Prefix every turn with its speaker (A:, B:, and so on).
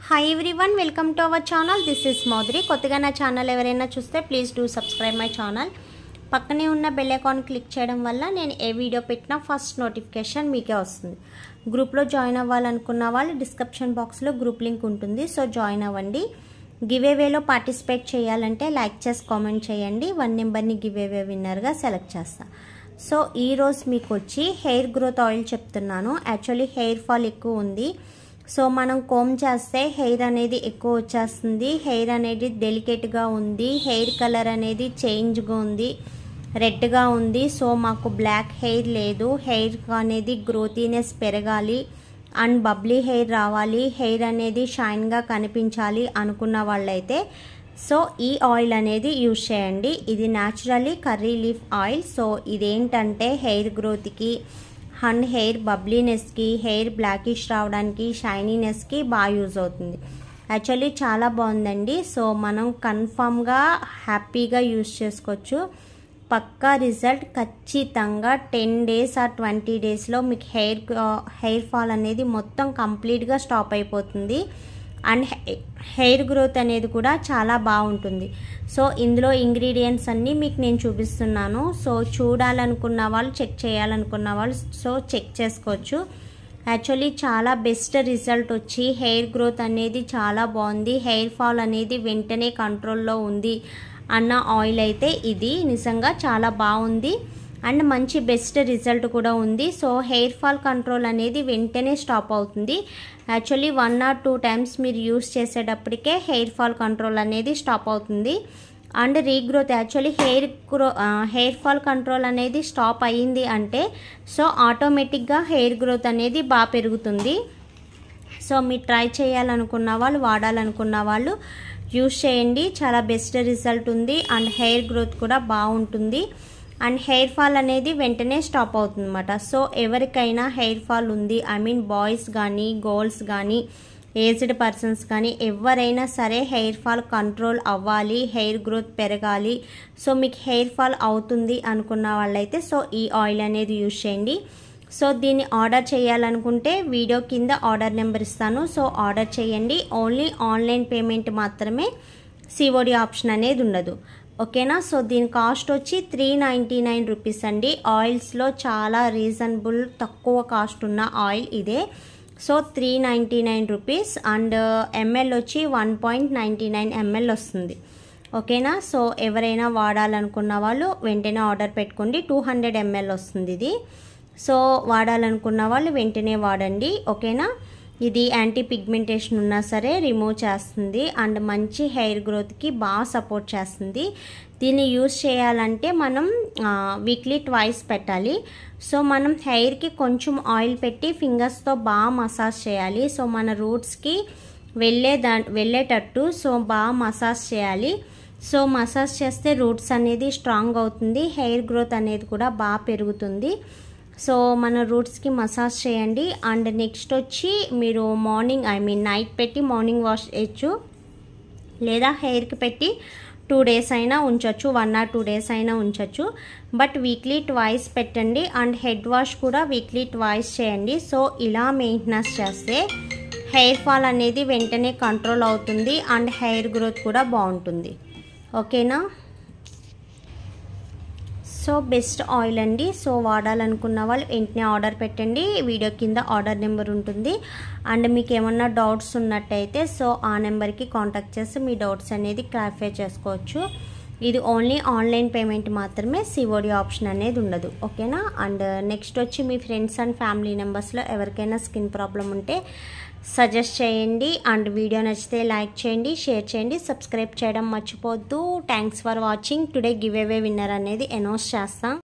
A: Hi everyone, welcome to our channel. This is Maudri. కొత్తగా నా channel ఎవరైనా చూస్తే please do subscribe my channel. పక్కనే ఉన్న బెల్ ఐకాన్ క్లిక్ చేయడం వల్ల నేను ఏ వీడియో పెట్టినా ఫస్ట్ నోటిఫికేషన్ మీకే వస్తుంది. గ్రూప్లో జాయిన్ అవ్వాలనుకున్న వాళ్ళు డిస్క్రిప్షన్ బాక్స్లో గ్రూప్ లింక్ ఉంటుంది, సో జాయిన్ అవ్వండి. గివ్ అవేలో పార్టిసిపేట్ చేయాలంటే లైక్ చేసి కామెంట్ చేయండి. 1 నెంబర్ని గివ్ అవే విన్నర్గా సెలెక్ట్ చేస్తా. సో ఈరోజు మీకు వచ్చి హెయిర్ గ్రోత్ ఆయిల్ చెప్తున్నాను. యాక్చువల్లీ హెయిర్ ఫాల్ ఎక్కువ ఉంది. సో మనం కోమ్ చేస్తే హెయిర్ అనేది ఎక్కువ వచ్చేస్తుంది. హెయిర్ అనేది డెలికేట్గా ఉంది. హెయిర్ కలర్ అనేది చేంజ్గా ఉంది, రెడ్గా ఉంది. సో మాకు బ్లాక్ హెయిర్ లేదు. హెయిర్ అనేది గ్రోతీనెస్ పెరగాలి అండ్ బబ్లీ హెయిర్ రావాలి, హెయిర్ అనేది షైన్గా కనిపించాలి అనుకున్న వాళ్ళైతే సో ఈ ఆయిల్ అనేది యూజ్ చేయండి. ఇది naturally curry leaf oil. So ఇదేంటంటే హెయిర్ గ్రోత్కి అండ్ హెయిర్ బబ్లీనెస్కి, హెయిర్ బ్లాకిష్ రావడానికి, షైనీనెస్కి బాగా యూజ్ అవుతుంది. యాక్చువల్లీ చాలా బాగుందండి. సో మనం కన్ఫామ్గా హ్యాపీగా యూజ్ చేసుకోవచ్చు. పక్కా రిజల్ట్ ఖచ్చితంగా 10 days ఆర్ 20 daysలో మీకు హెయిర్ ఫాల్ అనేది మొత్తం కంప్లీట్గా స్టాప్ అయిపోతుంది. అండ్ హెయిర్ గ్రోత్ అనేది కూడా చాలా బాగుంటుంది. సో ఇందులో ఇంగ్రీడియంట్స్ అన్నీ మీకు నేను చూపిస్తున్నాను. సో చూడాలనుకున్న వాళ్ళు, చెక్ చేయాలనుకున్న వాళ్ళు సో చెక్ చేసుకోవచ్చు. యాక్చువల్లీ చాలా బెస్ట్ రిజల్ట్ వచ్చి హెయిర్ గ్రోత్ అనేది చాలా బాగుంది, హెయిర్ ఫాల్ అనేది వెంటనే కంట్రోల్లో ఉంది అన్న ఆయిల్ అయితే ఇది నిజంగా చాలా బాగుంది అండ్ మంచి బెస్ట్ రిజల్ట్ కూడా ఉంది. సో హెయిర్ ఫాల్ కంట్రోల్ అనేది వెంటనే స్టాప్ అవుతుంది. యాక్చువల్లీ 1 or 2 times మీరు యూస్ చేసేటప్పటికే హెయిర్ ఫాల్ కంట్రోల్ అనేది స్టాప్ అవుతుంది. And regrowth actually hair fall control అనేది స్టాప్ అయ్యింది అంటే సో ఆటోమేటిక్గా హెయిర్ గ్రోత్ అనేది బాగా పెరుగుతుంది. సో మీరు ట్రై చేయాలనుకున్న వాళ్ళు, వాడాలనుకున్న వాళ్ళు యూస్ చేయండి. చాలా బెస్ట్ రిజల్ట్ ఉంది అండ్ హెయిర్ గ్రోత్ కూడా బాగుంటుంది అండ్ హెయిర్ ఫాల్ అనేది వెంటనే స్టాప్ అవుతుంది అన్నమాట. సో ఎవరికైనా హెయిర్ ఫాల్ ఉంది, ఐ మీన్ బాయ్స్ కానీ గర్ల్స్ కానీ ఏజ్డ్ పర్సన్స్ కానీ ఎవరైనా సరే హెయిర్ ఫాల్ కంట్రోల్ అవ్వాలి, హెయిర్ గ్రోత్ పెరగాలి, సో మీకు హెయిర్ ఫాల్ అవుతుంది అనుకున్న వాళ్ళైతే సో ఈ ఆయిల్ అనేది యూజ్ చేయండి. సో దీన్ని ఆర్డర్ చేయాలనుకుంటే వీడియో కింద ఆర్డర్ నెంబర్ ఇస్తాను. సో ఆర్డర్ చేయండి. ఓన్లీ ఆన్లైన్ పేమెంట్ మాత్రమే, సిఓడి ఆప్షన్ అనేది ఉండదు. ఓకేనా. సో దీని కాస్ట్ వచ్చి 399 రూపీస్ అండి. ఆయిల్స్లో చాలా రీజనబుల్ తక్కువ కాస్ట్ ఉన్న ఆయిల్ ఇదే. సో 399 రూపీస్ అండ్ ఎంఎల్ వచ్చి 1.99 ml వస్తుంది. ఓకేనా. సో ఎవరైనా వాడాలనుకున్న వాళ్ళు వెంటనే ఆర్డర్ పెట్టుకోండి. 200 ml వస్తుంది ఇది. సో వాడాలనుకున్న వాళ్ళు వెంటనే వాడండి. ఓకేనా. ఇది యాంటీ పిగ్మెంటేషన్ ఉన్నా సరే రిమూవ్ చేస్తుంది అండ్ మంచి హెయిర్ గ్రోత్కి బాగా సపోర్ట్ చేస్తుంది. దీన్ని యూజ్ చేయాలంటే మనం వీక్లీ 2 పెట్టాలి. సో మనం హెయిర్కి కొంచెం ఆయిల్ పెట్టి ఫింగర్స్తో బాగా మసాజ్ చేయాలి. సో మన రూట్స్కి వెళ్ళేటట్టు సో బాగా మసాజ్ చేయాలి. సో మసాజ్ చేస్తే రూట్స్ అనేది స్ట్రాంగ్ అవుతుంది, హెయిర్ గ్రోత్ అనేది కూడా బాగా పెరుగుతుంది. సో మన రూట్స్కి మసాజ్ చేయండి. అండ్ నెక్స్ట్ వచ్చి మీరు నైట్ పెట్టి మార్నింగ్ వాష్ చేయొచ్చు, లేదా హెయిర్కి పెట్టి 2 days అయినా ఉంచవచ్చు, 1 or 2 days అయినా ఉంచవచ్చు. బట్ వీక్లీ 2 పెట్టండి. అండ్ హెడ్ వాష్ కూడా వీక్లీ 2 చేయండి. సో ఇలా మెయింటెనెన్స్ చేస్తే హెయిర్ ఫాల్ అనేది వెంటనే కంట్రోల్ అవుతుంది అండ్ హెయిర్ గ్రోత్ కూడా బాగుంటుంది. ఓకేనా. సో బెస్ట్ ఆయిల్ అండి. సో వాడాలనుకున్న వాళ్ళు వెంటనే ఆర్డర్ పెట్టండి. వీడియో కింద ఆర్డర్ నెంబర్ ఉంటుంది. అండ్ మీకు ఏమన్నా డౌట్స్ ఉన్నట్టయితే సో ఆ నెంబర్కి కాంటాక్ట్ చేసి మీ డౌట్స్ అనేది క్లారిఫై చేసుకోవచ్చు. ఇది ఓన్లీ ఆన్లైన్ పేమెంట్ మాత్రమే, సిఓడి ఆప్షన్ అనేది ఉండదు. ఓకేనా. అండ్ నెక్స్ట్ వచ్చి మీ ఫ్రెండ్స్ అండ్ ఫ్యామిలీ మెంబర్స్లో ఎవరికైనా స్కిన్ ప్రాబ్లం ఉంటే సజెస్ట్ చేయండి. అండ్ వీడియో నచ్చితే లైక్ చేయండి, షేర్ చేయండి, సబ్స్క్రైబ్ చేయడం మర్చిపోవద్దు. Thanks for watching. Today give away winner అనేది అనౌన్స్ చేస్తాం.